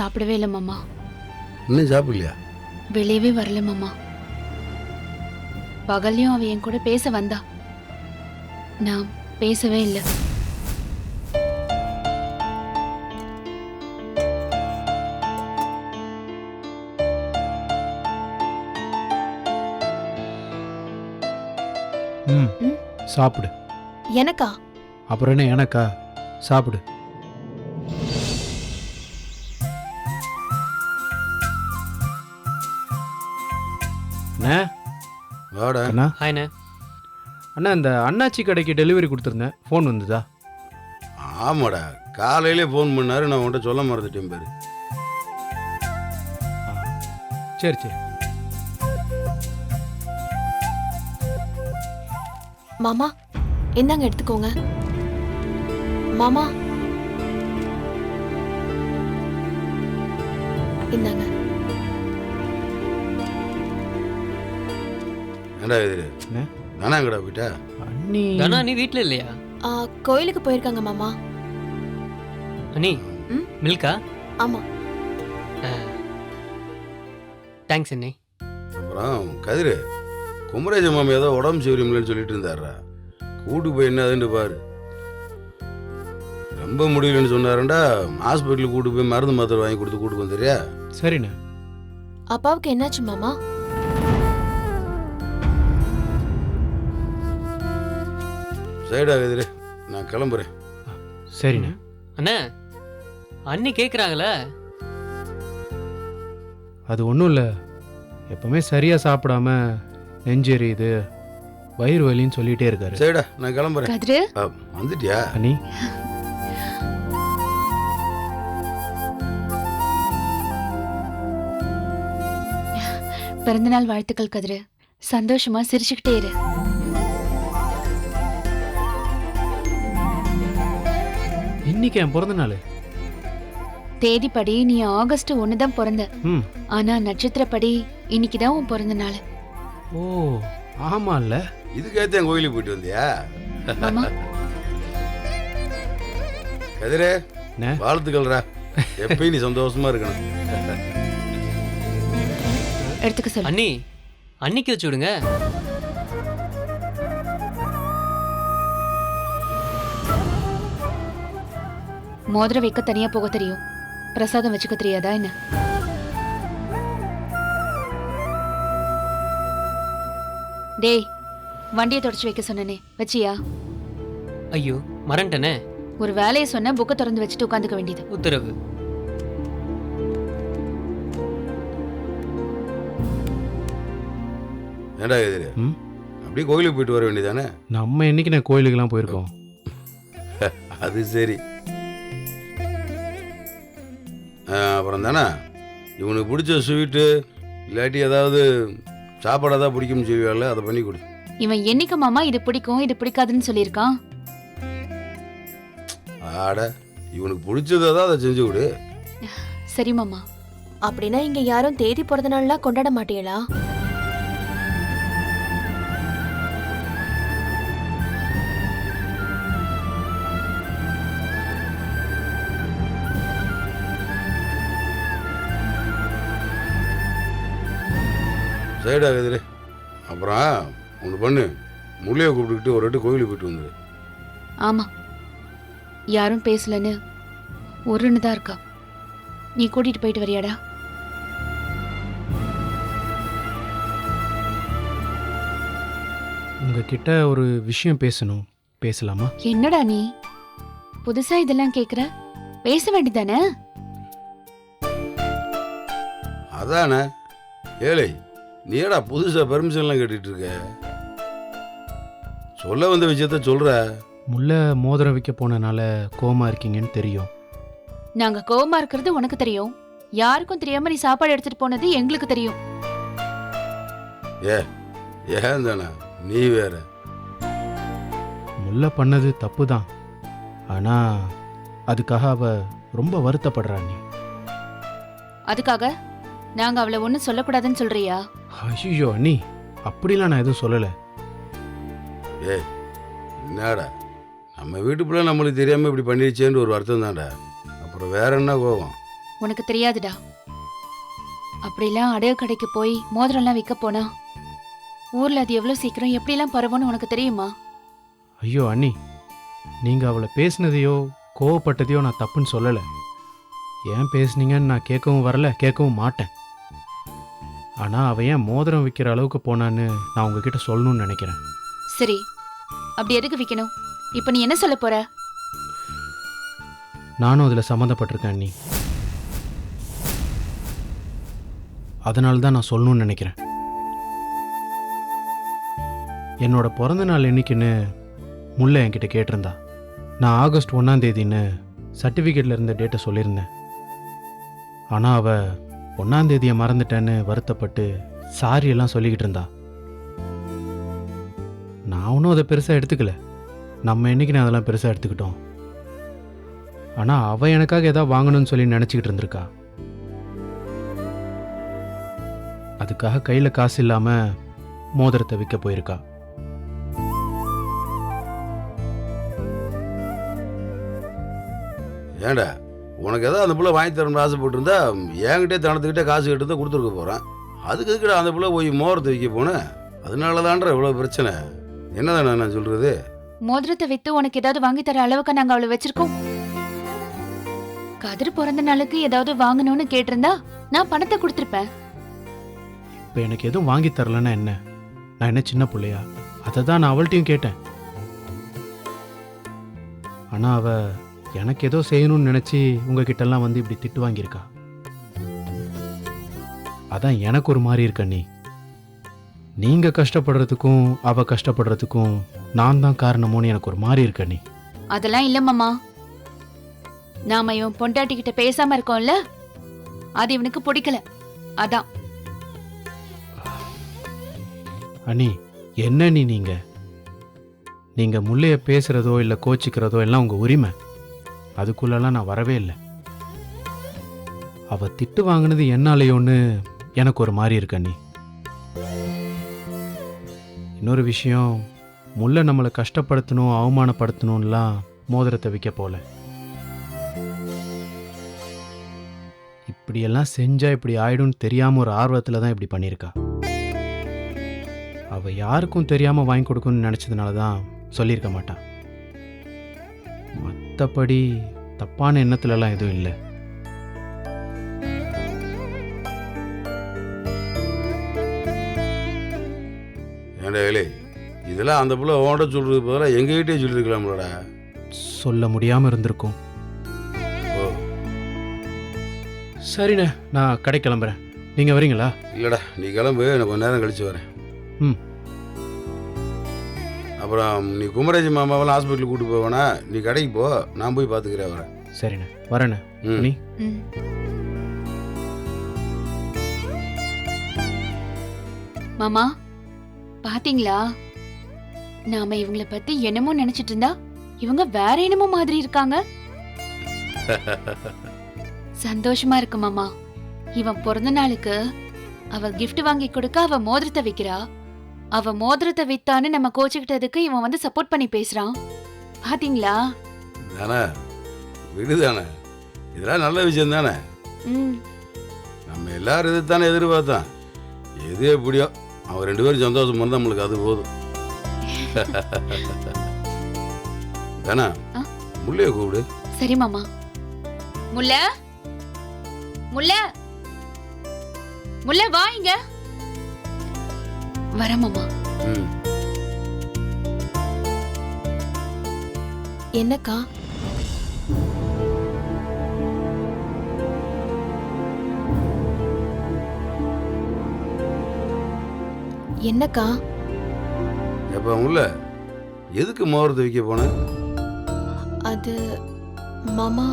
சாப்பிடவே இல்லை மாமா. இன்னும் சாப்பிடலையா? வெளியவே வரல மாமா. பகல்லையும் அவ என் கூட பேச வந்தா, நான் பேசவே இல்லை. சாப்பிடு. எனக்கா? அப்புறம் என்ன எனக்கா? சாப்பிடு. அண்ணா வாடா. அண்ணா ஹாய்ண்ணே. அண்ணா இந்த அண்ணாச்சி கடைக்கு டெலிவரி கொடுத்துருந்தேன், ஃபோன் வந்ததா? ஆமாடா, காலையிலே ஃபோன் பண்ணாரு, நான் உன்கிட்ட சொல்ல மறந்துட்டேன் பாரு. சரி சரி. மாமா இந்தாங்க எடுத்துக்கோங்க. மாமா இந்தாங்க. ஏண்டா எதிரு என்ன? நானா எங்கடா போயிட்டா? அண்ணி தனா நீ வீட்டில் இல்லையா? கோயிலுக்கு போயிருக்காங்க மாமா. அண்ணி ம்? மில்கா? ஆமா. தேங்க்ஸ் அண்ணி. அப்புறம் கதிரு, குமரேஜ மாமா ஏதோ உடம்பு சரியில்லைன்னு சொல்லிட்டு இருந்தாரா, கூட்டு போய் என்னதுன்னு பாரு. ரொம்ப முடியலன்னு சொன்னாருண்டா, ஹாஸ்பிட்டலுக்கு கூட்டு போய் மருந்து மாத்திரை வாங்கி கொடுத்து கூட்டு வந்துறியா? சரிண்ணே. அப்பாவுக்கு என்னாச்சு மாமா? சரிடா கதிரு, நான் கிளம்புறேன். சரிண்ணே. அண்ணா அண்ணி கேட்குறாங்களே. அது ஒன்றும் இல்லை, எப்பவுமே சரியாக சாப்பிடாம நெஞ்செரியுது, வயிறு வலின்னு சொல்லிகிட்டே இருக்காரு. சரிடா, நான் கிளம்புறேன். கதிரு, வந்துட்டியா? அண்ணி பிறந்தநாள் வாழ்த்துக்கள் கதிரு. சந்தோஷமா சிரிச்சுக்கிட்டே இரு. இன்னைக்கு என் பிறந்த நாள். தேதிப்படி நீ ஆகஸ்ட் 1 தான் பிறந்த. ம். ஆனா நட்சத்திரப்படி இன்னைக்குதான் உன் பிறந்த நாள். ஓ ஆமா இல்ல. இதுக்கேத்த என் கோயிலுக்கு போயிட்டு வந்தியா? மாமா கதிரே, என்ன? வாழ்த்துக்கள்ரா. எப்பயும் நீ சந்தோஷமா இருக்கணும். எடுத்துக்க சொல்லு. அண்ணி அன்னிக்கு வச்சு விடுங்க. மோதிரம் வைக்க தனியா போக தெரியும், பிரசாதம் வச்சுக்க தெரியாதா என்ன? டேய், வண்டியை தொடச்சு வைக்க சொன்னனே, வச்சியா? ஐயோ மறந்துட்டனே. ஒரு வேலையை சொன்ன, புக்கை திறந்து வச்சுட்டு உட்காந்துக்க வேண்டியது. உத்தரவு. ஏண்டா கதிரு, ம்? அப்படியே கோயிலுக்கு போயிட்டு வர வேண்டியதானே? நம்ம என்னைக்கு நான் கோயிலுக்கெல்லாம் போயிருக்கோம். அது சரி. அப்புறம் தானே இவனுக்கு பிடிச்ச ஸ்வீட்டு இல்லாட்டி ஏதாவது சாப்பாடு ஏதாவது பிடிக்கும்னு சொல்லுவாள், அதை பண்ணி கொடு. இவன் என்னைக்கு மாமா இது பிடிக்கும் இது பிடிக்காதுன்னு சொல்லியிருக்கான்? ஆட, இவனுக்கு பிடிச்சதை தான் அதை செஞ்சு கொடு. சரி மாமா. அப்படின்னா இங்க யாரும் தேதி பிறந்த நாள்லாம் கொண்டாட மாட்டீங்களா? சரிடா கதிரு, அப்புறம் ஒன்று பண்ணு, முள்ளையை கூப்பிட்டுக்கிட்டு ஒரு வாட்டி கோயிலுக்கு போயிட்டு வந்துடு. ஆமா, யாரும் பேசலன்னு ஒருன்னு தான் இருக்கா. நீ கூட்டிட்டு போயிட்டு வரியாடா? உங்ககிட்ட ஒரு விஷயம் பேசணும், பேசலாமா? என்னடா நீ புதுசா இதெல்லாம் கேக்குற? பேச வேண்டியதானே? அதானே ஏழை, நீ ஏடா புதுசாக பெர்மிஷன்லாம் கேட்டுட்டு இருக்க? சொல்ல வந்த விஷயத்த சொல்ற. முல்லை மோதிரம் வைக்க போனனால கோமா இருக்கீங்கன்னு தெரியும். நாங்க கோவமா இருக்கிறது உனக்கு தெரியும், யாருக்கும் தெரியாம நீ சாப்பாடு எடுத்துட்டு போனது எங்களுக்கு தெரியும். ஏன் தானே நீ வேற. முல்லை பண்ணது தப்பு தான், ஆனா அதுக்காக அவ ரொம்ப வருத்தப்படுறா. நீ அதுக்காக நாங்க அவளை ஒன்னும் சொல்லக்கூடாதுன்னு சொல்றியா? ஐயோ அண்ணி, அப்படிலாம் நான் எதுவும் சொல்லலை. என்னடா, நம்ம வீட்டு பிள்ளை நம்மளுக்கு தெரியாம இப்படி பண்ணிடுச்சேன்னு ஒரு வருத்தம் தான்டா. அப்புறம் வேற என்ன கோவம்? உனக்கு தெரியாதுடா. அப்படிலாம் அடகு கடைக்கு போய் மோதிரம்லாம் விற்க போனா ஊர்ல அது எவ்வளவு சீக்கிரம் எப்படிலாம் பரவும்னு உனக்கு தெரியுமா? ஐயோ அண்ணி, நீங்கள் அவளை பேசினதையோ கோவப்பட்டதையோ நான் தப்புன்னு சொல்லலை. ஏன் பேசுனீங்கன்னு நான் கேட்கவும் வரல, கேட்கவும் மாட்டேன். ஆனால் அவள் ஏன் மோதிரம் விற்கிற அளவுக்கு போனான்னு நான் உங்ககிட்ட சொல்லணும்னு நினைக்கிறேன். சரி, அப்படி எதுக்கு விற்கணும்? இப்ப நீ என்ன சொல்ல போற? நானும் அதில் சம்மந்தப்பட்டிருக்கேன் அண்ணி. அதனால தான் நான் சொல்லணும்னு நினைக்கிறேன். என்னோட பிறந்த நாள் என்னைக்குன்னு முல்லை என்கிட்ட கேட்டிருந்தா. நான் ஆகஸ்ட் 1ஆம் தேதின்னு சர்டிஃபிகேட்டில் இருந்த டேட்டை சொல்லியிருந்தேன். ஆனால் அவள் 1ஆம் தேதியை மறந்துட்டேன்னு வருத்தப்பட்டு சாரி எல்லாம் சொல்லிக்கிட்டு இருந்தா. நான் ஒன்றும் அதை பெருசாக எடுத்துக்கல. நம்ம என்னைக்கு அதெல்லாம் பெருசாக எடுத்துக்கிட்டோம். ஆனால் அவள் எனக்காக ஏதாவது வாங்கணும்னு சொல்லி நினச்சிக்கிட்டு இருந்திருக்கா. அதுக்காக கையில் காசு இல்லாமல் மோதிரத்தை விற்க போயிருக்கா. ஏன்டா உனக்கு ஏதாவது அந்த பிள்ளை வாங்கி தரணும்னு ஆசைப்பட்டிருந்தா என்கிட்டே தனத்துக்கிட்டே காசு கேட்டு தான் கொடுத்துருக்க போகிறேன். அதுக்கு எதுக்குடா அந்த பிள்ளை போய் மோதிரத்தை விற்க போனேன்? அதனால தான்டா இவ்வளோ பிரச்சனை. என்னதானே நான் சொல்கிறது? மோதிரத்தை வித்து உனக்கு ஏதாவது வாங்கி தர அளவுக்கு நாங்க அவளை வச்சிருக்கோம். கதிர் பிறந்த நாளுக்கு ஏதாவது வாங்கணும்னு கேட்டிருந்தா நான் பணத்தை கொடுத்துருப்பேன். இப்போ எனக்கு எதுவும் வாங்கி தரலன்னா என்ன? நான் என்ன சின்ன பிள்ளையா? அதை தான் நான் அவள்கிட்டையும் கேட்டேன். ஆனால் அவள் எனக்கு ஏதோ செய்யணும்னு நினச்சி உங்ககிட்டலாம் வந்து இப்படி திட்டு வாங்கியிருக்கா. அதான் எனக்கு ஒரு மாதிரி இருக்க. நீங்கள் கஷ்டப்படுறதுக்கும் அவள் கஷ்டப்படுறதுக்கும் நான் தான் காரணமோன்னு எனக்கு ஒரு மாதிரி இருக்க. அதெல்லாம் இல்ல மாமா. நாம இவன் பொண்டாட்டி கிட்ட பேசாம இருக்கோம்ல, அது இவனுக்கு பிடிக்கல. அதான். அண்ணி, என்ன நீங்கள் முல்லைய பேசுகிறதோ இல்லை கோச்சிக்கிறதோ எல்லாம் உங்கள் உரிமை. அதுக்குள்ளெல்லாம் நான் வரவே இல்லை. அவள் திட்டு வாங்கினது என்னாலையோன்னு எனக்கு ஒரு மாதிரி இருக்க. இன்னொரு விஷயம், முல்லை நம்மளை கஷ்டப்படுத்தணும் அவமானப்படுத்தணும்லாம் மோதிரத்தை விற்க போல. இப்படியெல்லாம் செஞ்சால் இப்படி ஆயிடும்னு தெரியாமல் ஒரு ஆர்வத்தில் தான் இப்படி பண்ணியிருக்கா. அவள் யாருக்கும் தெரியாமல் வாங்கி கொடுக்கணும்னு நினச்சதுனால தான் சொல்லியிருக்க மாட்டான். மற்றபடி தப்பான எண்ணத்துலலாம் எதுவும் இல்லை. ஏன்டா வேலை இதெல்லாம் அந்த பிள்ளை ஓட சொல்கிறது பதிலாக எங்ககிட்டே சொல்லியிருக்கலாம்லடா. சொல்ல முடியாமல் இருந்திருக்கும். சரிண்ணே, நான் கடை கிளம்புறேன். நீங்கள் வரீங்களா? இல்லைடா, நீ கிளம்பு, எனக்கு கொஞ்ச நேரம் கழிச்சு வரேன். ம். அப்புறம் நீ குமரேஜ் மாமாவெல்லாம் ஹாஸ்பிட்டலுக்கு கூப்பிட்டு போவேனா? நீ கடைக்கு போ, நான் போய் பார்த்துக்கிறேன். வரேன். சரிண்ணே, வரேண்ணே. ம். நீ ம். மாமா பாத்தீங்களா? நாம இவங்கள பத்தி என்னமோ நினைச்சிட்டு இருந்தா இவங்க வேற என்னமோ மாதிரி இருக்காங்க. சந்தோஷமா இருக்கு மாமா. இவன் பிறந்த நாளுக்கு அவ கிஃப்ட் வாங்கி கொடுக்க அவ மோதிரத்தை விக்கிறா. அவ மோதிரத்தை வித்தான்னு நம்ம கோச்சுக்கிட்டதுக்கு இவன் வந்து சப்போர்ட் பண்ணி பேசுறான். பாத்தீங்களா? தானே விடுதானே, இதெல்லாம் நல்ல விஷயம் தானே. ம். நம்ம எல்லாரும் இது தானே எதிர்பார்த்தோம். எது எப்படியோ அவன் 2 பேரும் சந்தோஷம் பண்ணா நம்மளுக்கு அது போதும். தானே ஆ? முள்ளைய கூப்பிடு. சரி மாமா. முல்ல முல்ல முல்ல வா இங்க. வர மாமா. ம். என்னக்கா? என்னக்கா? எப்ப முல்லை எதுக்கு மோதிரத்தை வைக்க போன? அது மாமா.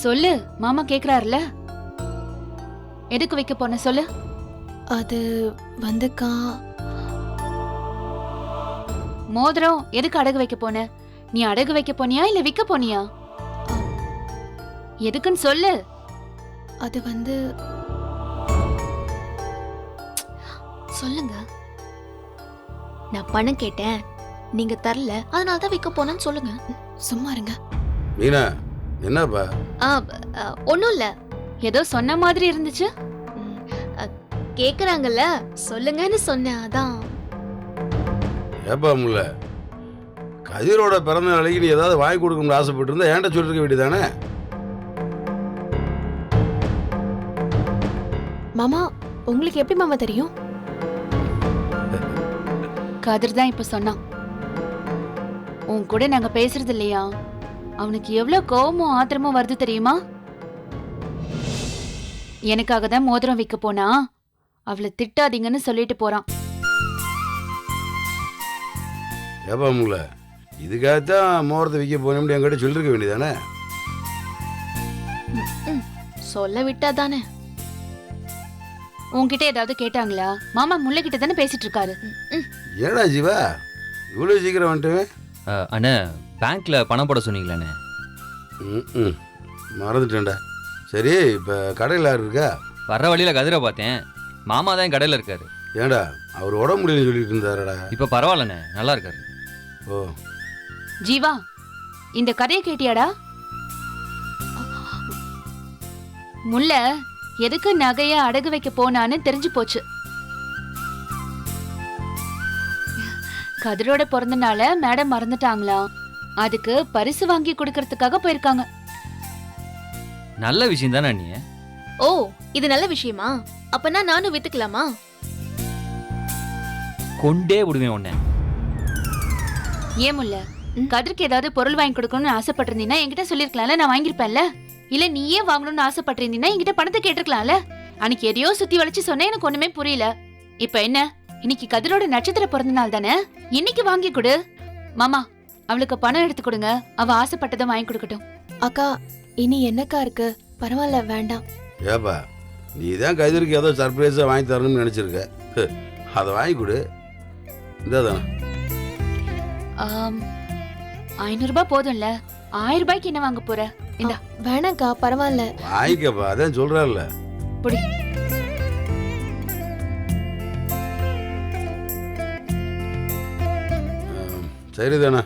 சொல்லு, மாமா கேக்குறாருல. எதுக்கு வைக்க போன சொல்லு. அது வந்துக்கா, மோதிரம் எதுக்கு அடகு வைக்க போன? நீ அடகு வைக்க போனியா இல்ல விக்க போனியா? எதுக்குன்னு சொல்லு. அது வந்து சொல்லுங்க. நான் பணம் கேட்டேன், நீங்க தரல, அதனால தான் விற்க போனேன்னு சொல்லுங்க. சும்மா இருங்க. மீனா, என்னப்பா? ஒன்றும் இல்லை. ஏதோ சொன்ன மாதிரி இருந்துச்சு. கேட்குறாங்கல்ல, சொல்லுங்கன்னு சொன்னேன், அதான். ஏப்பா முல்ல, கதிரோட பிறந்த நாளைக்கு நீ ஏதாவது வாங்கி கொடுக்கணும்னு ஆசைப்பட்டு இருந்தா ஏன்ட்ட சொல்லிருக்க வேண்டியதானே? மாமா, உங்களுக்கு எப்படி மாமா தெரியும்? கதிர் தான் இப்ப சொன்னான். உன் கூட நாங்க பேசுறது இல்லையா, அவனுக்கு எவ்வளவு கோவமும் ஆத்திரமும் வருது தெரியுமா? எனக்காக தான் மோதிரம் விற்க போனா அவளை திட்டாதீங்கன்னு சொல்லிட்டு போறான். ஏப்பா முல்ல, இதுக்காகத்தான் மோரத்தை விற்க போனோம்னு என்கிட்ட சொல்லிருக்க வேண்டியதானே? சொல்ல விட்டா தானே. உன்கிட்ட ஏதாவது கேட்டாங்களா? மாமா முல்லை கிட்ட தானே பேசிட்டு இருக்காரு. ஏடா ஜீவா இவ்வளோ சீக்கிரம் வந்துட்டு? அண்ணே, பேங்க்ல பணம் போட சொன்னீங்களாண்ணே? ம், மறந்துட்டேன்டா. சரி, இப்போ கடையில் யார் இருக்கா? வர்ற வழியில கதிரை பார்த்தேன். மாமா தான் கடையில் இருக்காரு. ஏண்டா அவர் உடம்பு முடியலன்னு சொல்லிட்டு இருந்தாரடா. இப்போ பரவாயில்லண்ணே, நல்லா இருக்காரு. ஓ, ஜீவா, இந்த கதையை கேட்டியாடா? முல்ல எதுக்கு நகைய அடகு வைக்க போனான்னு தெரிஞ்சு போச்சு. கதிரோட பிறந்த நாள மேடம் மறந்துட்டாங்களா, அதுக்கு பரிசு வாங்கி கொடுக்கறதுக்காக போயிருக்காங்க. நல்ல விஷயம் தானே நீ? ஓ, இது நல்ல விஷயமா? அப்பனா நானும் வித்துக்கலாமா? கொண்டே விடுவேன் உன்னை. ஏன் முல்ல, கதிருக்கு ஏதாவது பொருள் வாங்கி கொடுக்கணும்னு ஆசைப்பட்டிருந்தீங்கன்னா என்கிட்ட சொல்லிருக்கலாம்ல, நான் வாங்கியிருப்பேன்ல. இல்ல நீயே வாங்கணும்னு ஆசைப்பட்டிருந்தீங்கன்னா என்கிட்ட பணத்தை கேட்டிருக்கலாம்ல. அன்னைக்கு எதையோ சுத்தி வளைச்சு சொன்னேன், எனக்கு ஒண்ணுமே புரியல. இப்ப என்ன, இன்னைக்கு கதிரோட நட்சத்திர பிறந்த நாள் தானே, இன்னைக்கு வாங்கி கொடு. மாமா, அவளுக்கு பணம் எடுத்து கொடுங்க, அவ ஆசைப்பட்டதை வாங்கி கொடுக்கட்டும். அக்கா, இனி என்னக்கா இருக்கு? பரவாயில்ல, வேண்டாம். ஏப்பா நீ தான் கதிருக்கு ஏதோ சர்ப்ரைஸாக வாங்கி தரணும்னு நினச்சிருக்க, அதை வாங்கி கொடு. இந்த தானே 500 ரூபாய் போதும்ல, 1000 ரூபாய்க்கு என்ன வாங்க போற? இந்தா. வேணாக்கா, பரவாயில்ல. வாங்கிக்கப்பா, அதான் சொல்கிறாள்ல. புடி. சரிதானே,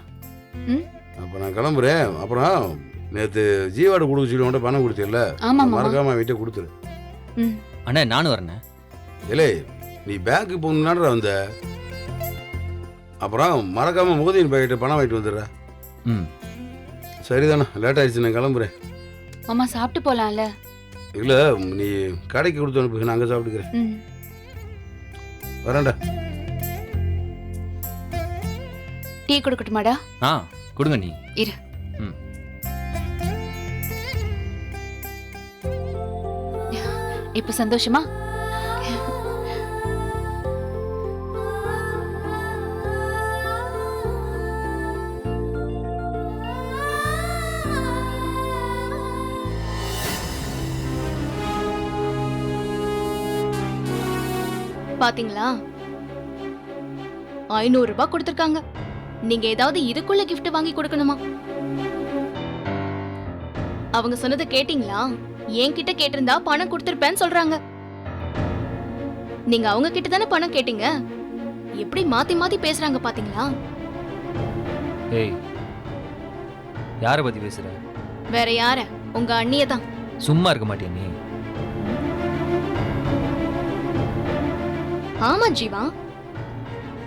ம், அப்போ நான் கிளம்புறேன். அப்புறம் நேற்று ஜீவாடு கொடுக்க சொல்லி உன்ட்ட பணம் கொடுத்தில்ல, ஆமா மாமா. மறக்காம வீட்டை கொடுத்துரு. ம், அண்ணே, நானும் வரேண்ணே. இல்லை, நீ பேங்க்கு போகணுன்னாடுற வந்த, அப்புறம் மறக்காம மோதியின் பாக்கிட்ட பணம் வாங்கிட்டு வந்துடுற. ம், சரிதானே, லேட் ஆயிடுச்சு, நான் கிளம்புறேன். மாமா சாப்பிட்டு போலாம்ல. இல்லை, நீ கடைக்கு கொடுத்து அனுப்பு, நான் அங்கே சாப்பிட்டுக்கிறேன். ம், வரேன்டா. டீ கொடுக்கட்டுமாடா? ஆ கொடுங்க நீ. இரு. ம். இப்ப சந்தோஷமா? பாத்தீங்களா, 500 ரூபாய் கொடுத்திருக்காங்க. நீங்க ஏதாவது இதுக்குள்ள gift வாங்கி கொடுக்கணுமா? அவங்க சொன்னதை கேட்டீங்களா? என்கிட்ட கேட்டிருந்தா பணம் கொடுத்திருப்பேன்னு சொல்றாங்க. நீங்க அவங்க கிட்ட தானே பணம் கேட்டீங்க. எப்படி மாத்தி மாத்தி பேசுறாங்க பாத்தீங்களா? ஏய், யாரை பத்தி பேசுற? வேற யார? உங்க அண்ணிய தான். சும்மா இருக்க மாட்டியா நீ? ஆமா ஜீவா,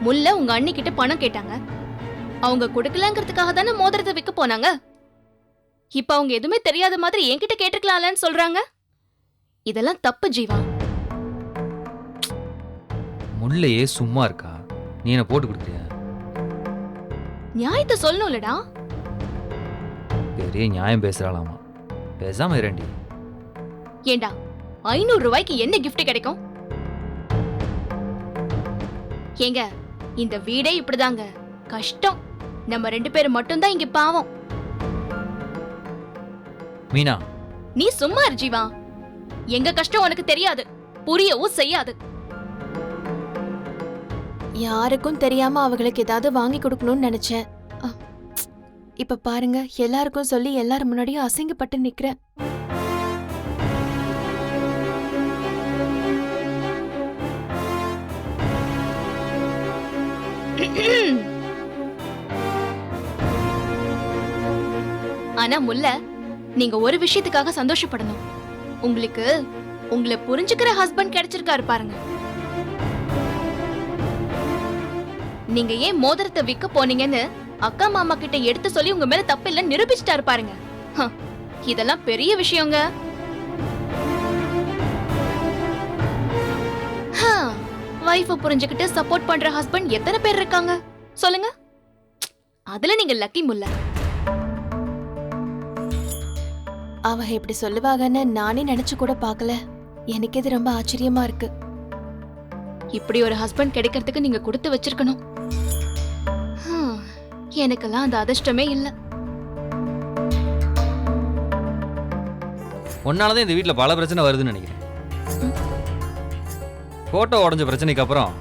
முல்ல உங்க அண்ணி கிட்ட பணம் கேட்டாங்க. அவங்க கொடுக்கலங்கிறதுக்காக தானே மோதிரத்தை விற்க போனாங்க. இப்ப அவங்க எதுவுமே தெரியாத மாதிரி என்கிட்ட கேட்டுக்கலாம்லன்னு சொல்றாங்க. இதெல்லாம் தப்பு ஜீவா. முல்லையே சும்மா இருக்கா, நீ என்ன போட்டு கொடுக்குறியா? நியாயத்தை சொல்லணும்லடா. பெரிய நியாயம் பேசுறாளாமா, பேசாம இரண்டி. ஏண்டா, 500 ரூபாய்க்கு என்ன gift கிடைக்கும்? ஏங்க, இந்த வீடே இப்படிதாங்க, கஷ்டம். நம்ம 2 பேரும் மட்டும்தான் இங்க பாவம். மீனா, நீ சும்மா இரு ஜீவா. எங்க கஷ்டம் உனக்கு தெரியாது, புரியவும் செய்யாது. யாருக்கும் தெரியாம அவங்களுக்கு ஏதாவது வாங்கி கொடுக்கணும்னு நினைச்சேன். இப்ப பாருங்க, எல்லாருக்கும் சொல்லி எல்லாரும் முன்னாடியும் அசிங்கப்பட்டு நிக்கிறேன். ஆனா முல்ல, நீங்க ஒரு விஷயத்துக்காக சந்தோஷப்படணும். உங்களுக்கு உங்களை புரிஞ்சுக்கிற ஹஸ்பண்ட் கிடைச்சிருக்காரு பாருங்க. நீங்க ஏன் மோதிரத்தை விற்க போனீங்கன்னு அக்கா மாமா கிட்ட எடுத்து சொல்லி உங்க மேல தப்பு இல்ல நிரூபிச்சிட்டாரு பாருங்க. இதெல்லாம் பெரிய விஷயங்க. வைஃப புரிஞ்சுக்கிட்டு சப்போர்ட் பண்ற ஹஸ்பண்ட் எத்தனை பேர் இருக்காங்க சொல்லுங்க. அதுல நீங்க லக்கி முல்ல. அவ இப்படி சொல்லுவாங்கன்னு நானே நினைச்சு கூட பார்க்கல. எனக்கு இது ரொம்ப ஆச்சரியமா இருக்கு. இப்படி ஒரு ஹஸ்பண்ட் கிடைக்கிறதுக்கு நீங்க கொடுத்து வச்சிருக்கணும். எனக்கெல்லாம் அந்த அதிர்ஷ்டமே இல்ல. உன்னாலதான் இந்த வீட்டில் பல பிரச்சனை வருதுன்னு நினைக்கிறேன். போட்டோ உடஞ்ச பிரச்சனைக்கு அப்புறம்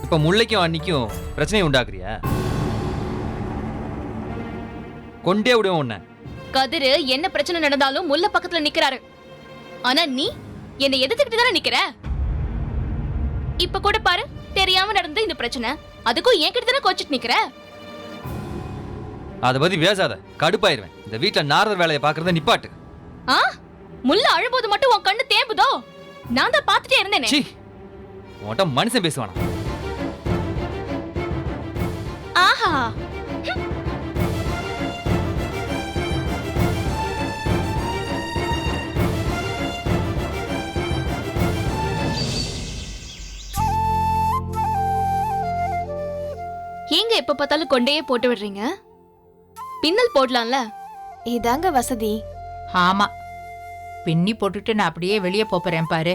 இப்ப முல்லைக்கும் அன்னிக்கும் பிரச்சனையை உண்டாக்குறியா? கொண்டே விடுவோம் உன்னை. கதிரு என்ன பிரச்சனை நடந்தாலும் முல்ல பக்கத்துல நிக்கிறாரு. ஆனா நீ என்னை எதிர்த்துக்கிட்டு தானே நிக்கிற. இப்ப கூட பாரு, தெரியாம நடந்த இந்த பிரச்சனை, அதுக்கும் என்கிட்ட தானே கோச்சிட்டு நிக்கிற. அதை பத்தி பேசாத, கடுப்பாயிருவேன். இந்த வீட்டுல நாரதர் வேலையை பாக்குறத நிப்பாட்டு. முல்ல அழும்போது மட்டும் உன் கண்ணு தேம்புதோ? நான் தான் பாத்துட்டே இருந்தேனே. சீ, உன்கிட்ட மனுஷன் பேசுவானா? ஆஹா, ஏங்க எப்ப பார்த்தாலும் கொண்டையே போட்டு விடுறீங்க? பின்னல் போடலாம்ல. இதாங்க வசதி. ஆமா, பின்னி போட்டுட்டு நான் அப்படியே வெளியே போறேன் பாரு.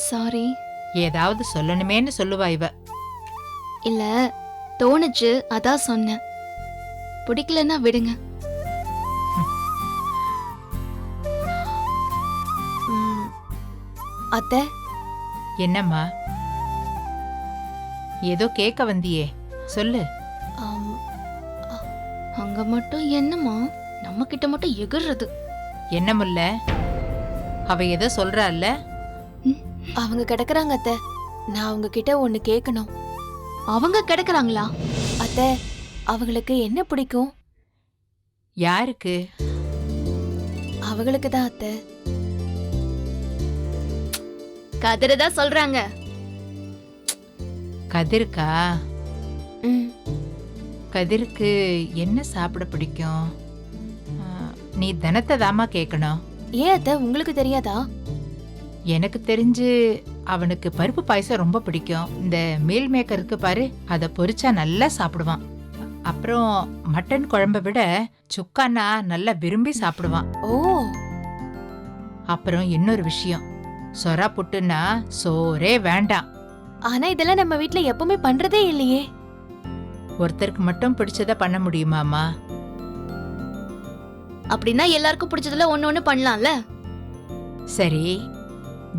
சாரி. ஏதாவது சொல்லணுமேன்னு சொல்லுவா இவ. இல்ல, தோணுச்சு அதான் சொன்னேன். பிடிக்கலன்னா விடுங்க. அத்தை, என்னம்மா, ஏதோ கேட்க வந்தியே, சொல்லு. ஆம், அங்க மட்டும் என்னமா நம்ம கிட்ட மட்டும் எகுறது? என்ன முல்ல, அவ ஏதோ சொல்றாள்ல? அவங்க கிடக்குறாங்க அத்தை. நான் அவங்க கிட்ட ஒண்ணு கேட்கணும். அவங்க கிடக்குறாங்களா? அத்தை, அவங்களுக்கு என்ன பிடிக்கும்? யாருக்கு? அவங்களுக்கு தான் அத்தை. கதிரதான் சொல்றாங்க. கதிருக்கா? ம், கதிருக்கு என்ன சாப்பிட பிடிக்கும்? நீ தனத்தை தாமா கேட்கணும். ஏன் அத்தை, உங்களுக்கு தெரியாதா? எனக்கு தெரிஞ்சு அவனுக்கு பருப்பு பாயசம் ரொம்ப பிடிக்கும். இந்த மீல் மேக்கருக்கு பாரு, அதை பொரிச்சா நல்லா சாப்பிடுவான். அப்புறம் மட்டன் குழம்பை விட சுக்கானா நல்லா விரும்பி சாப்பிடுவான். ஓ, அப்புறம் இன்னொரு விஷயம், சொரா புட்டுன்னா சோறே வேண்டாம். ஆனா இதெல்லாம் நம்ம வீட்ல எப்பவுமே பண்றதே இல்லையே. ஒருத்தருக்கு மட்டும் பிடிச்சத பண்ண முடியுமாமா? அப்படின்னா எல்லாருக்கும் பிடிச்சதுல ஒண்ணு பண்ணலாம்ல. சரி,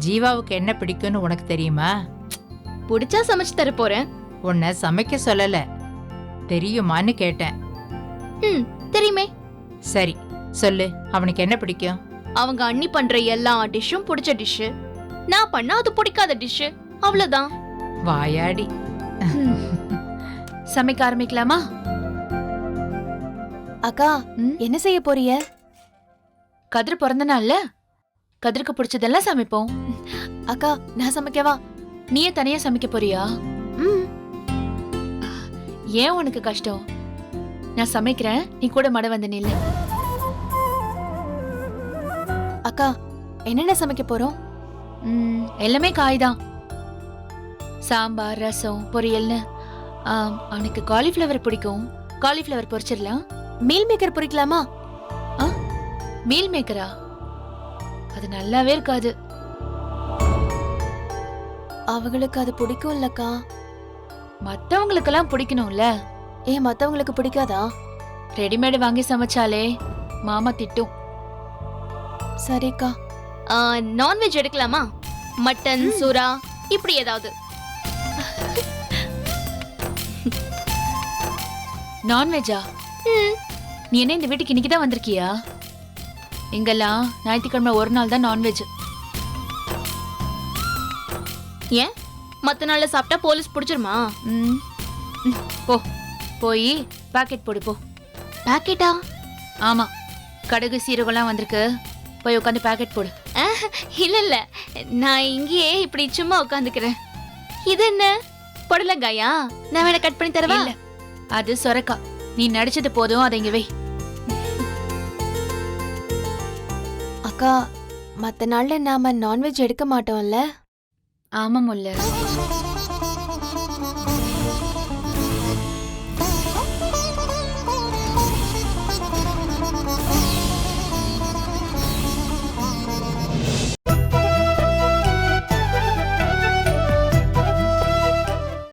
ஜீவாவுக்கு என்ன பிடிக்கும்னு உனக்கு தெரியுமா? பிடிச்சா சமைச்சு தர போறேன். உன்னை சமைக்க சொல்லல, தெரியுமான்னு கேட்டேன். தெரியுமே. சரி சொல்லு, அவனுக்கு என்ன பிடிக்கும்? அவங்க அண்ணி பண்ற எல்லா டிஷ்ஷும் பிடிச்ச டிஷ், நான் பண்ணா அது பிடிக்காத டிஷ், அவ்வளவுதான். வாயாடி. சமைக்க ஆரம்பிக்கலாமா? அக்கா, என்ன செய்ய போறீங்க? கதிர் பிறந்த நாள்ல கதிருக்கு பிடிச்சதெல்லாம் சமைப்போம். அக்கா, நான் சமைக்கவா? நீயே தனியா சமைக்க போறியா? ம், ஏன் உனக்கு கஷ்டம்? நான் சமைக்கிறேன், நீ கூட மட வந்து நில்லு. அக்கா, என்னென்ன சமைக்க போறோம்? எல்லாமே காய்தான். சாம்பார், ரசம், பொரியல்னு. அவனுக்கு காலிஃப்ளவர் பிடிக்கும். காலிஃப்ளவர் பொரிச்சிடலாம். மீல் மேக்கர் பொரிக்கலாமா? மீல் மேக்கரா? அது நல்லாவே இருக்காது. அவங்களுக்கு அது பிடிக்கும் இல்லக்கா. மத்தவங்களுக்கெல்லாம் பிடிக்கணும்ல. ஏன் மத்தவங்களுக்கு பிடிக்காதா? ரெடிமேடு வாங்கி சமைச்சாலே மாமா திட்டும். சரிக்கா. நான்வெஜ் எடுக்கலாமா? மட்டன், சுறா, இப்படி ஏதாவது. நான்வெஜ்ஜா? நீ என்ன இந்த வீட்டுக்கு இன்னைக்கு தான் வந்திருக்கியா? இங்கெல்லாம் ஞாயிற்றுக்கிழமை ஒரு நாள் தான் நான்வெஜ். ஏன் மத்த நாள்ல சாப்பிட்டா போலீஸ் பிடிச்சிருமா? போ, போய் பாக்கெட் போடு போ. பாக்கெட்டா? ஆமா, கடுகு சீரகம்லாம் வந்திருக்கு, போய் உட்காந்து பாக்கெட் போடு. இல்ல இல்ல, நான் இங்கேயே இப்படி சும்மா உட்காந்துக்கிறேன். இது என்ன புடலங்காயா? நான் வேணா கட் பண்ணி தரவா? இல்ல, அது சொரக்கா. நீ நடிச்சது போதும், அதை இங்க வை. அக்கா, மத்த நாள்ல நாம நான்வெஜ் எடுக்க மாட்டோம்ல? ஆமா முல்ல.